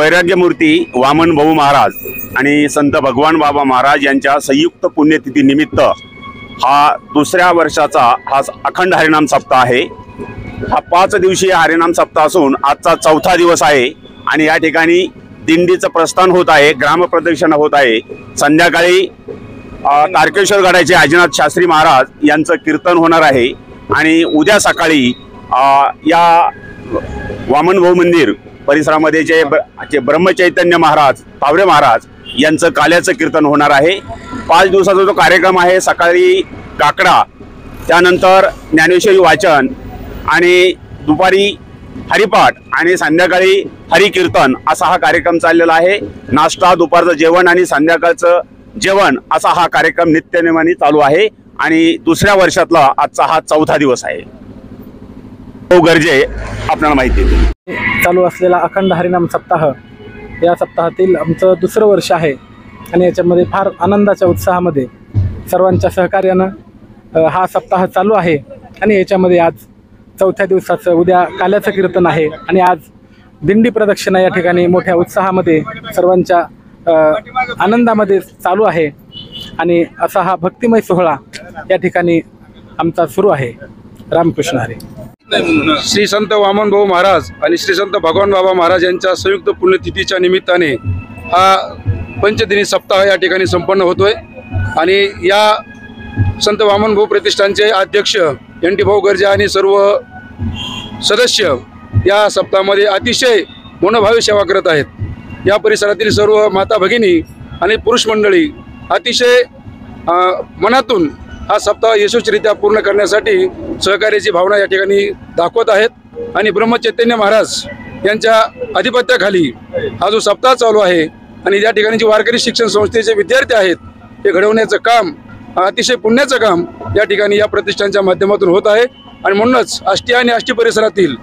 वैराग्यमूर्ती वामन भाऊ महाराज आणि संत भगवान बाबा महाराज यांच्या संयुक्त पुण्यतिथी निमित्त हा दुसऱ्या वर्षाचा हा अखंड हरिनाम सप्ताह आहे। हा 5 दिवसीय हरिनाम सप्ताह असून आजचा 4था दिवस आहे आणि या ठिकाणी दिंडीचं प्रस्थान होत आहे, ग्रामप्रदक्षिणा होत आहे। संध्याकाळी तारकेश्वर गडाचे आजीनाथ शास्त्री महाराज यांचं कीर्तन होणार आहे आणि उद्या सकाळी या वामन भाऊ मंदिर परिसरामध्ये जे ब्रह्मचैतन्य महाराज पावरे महाराज यांचं काल्याचं कीर्तन होणार आहे। 5 दिवसाचा जो कार्यक्रम आहे, सकाळी काकडा, त्यानंतर ज्ञानेश्वरी वाचन आणि दुपारी हरिपाठ आणि संध्याकाळी हरिकीर्तन असा हा कार्यक्रम चाललेला आहे। नाश्ता, दुपारचं जेवण आणि संध्याकाळचं जेवण असा हा कार्यक्रम नित्यनेमाने चालू आहे आणि दुसऱ्या वर्षातला आजचा हा 4था दिवस आहे। तो गरजे आपल्याला माहिती आहे। चालू असलेला अखंड हरिनाम सप्ताह या सप्ताहातील आमचं दुसरं वर्ष आहे आणि याच्यामध्ये फार आनंदाच्या उत्साहामध्ये सर्वांच्या सहकार्यानं हा सप्ताह चालू आहे आणि याच्यामध्ये आज 4थ्या दिवसाचं उद्या काल्याचं कीर्तन आहे आणि आज दिंडी प्रदक्षिणा या ठिकाणी मोठ्या उत्साहामध्ये सर्वांच्या आनंदामध्ये चालू आहे आणि असा हा भक्तिमय सोहळा या ठिकाणी आमचा सुरू आहे। रामकृष्ण हरी। श्री संत वामन भाऊ महाराज आणि श्री संत भगवान बाबा महाराज यांच्या संयुक्त पुण्यतिथीच्या निमित्ताने हा पंचदिनी सप्ताह या ठिकाणी संपन्न होतोय आणि या संत वामन भाऊ प्रतिष्ठानचे अध्यक्ष एन.टी. भाऊ गर्जे आणि सर्व सदस्य या सप्ताहामध्ये अतिशय मनोभावी सेवा करत आहेत। या परिसरातील सर्व माता भगिनी आणि पुरुष मंडळी अतिशय मनातून हा सप्ताह यशस्वीरित्या पूर्ण करण्यासाठी सहकार्याची भावना या ठिकाणी दाखवत आहेत आणि ब्रह्मचैतन्य महाराज यांच्या आधिपत्याखाली हा जो सप्ताह चालू आहे आणि या ठिकाणी जे वारकरी शिक्षण संस्थेचे विद्यार्थी आहेत हे घडवण्याचं काम, अतिशय पुण्याचं काम या ठिकाणी या प्रतिष्ठानच्या माध्यमातून होत आहे आणि म्हणूनच आष्टी आणि आष्टी परिसरातील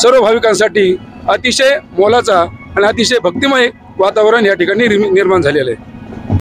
सर्व भाविकांसाठी अतिशय मोलाचा आणि अतिशय भक्तिमय वातावरण या ठिकाणी निर्माण झालेलं आहे।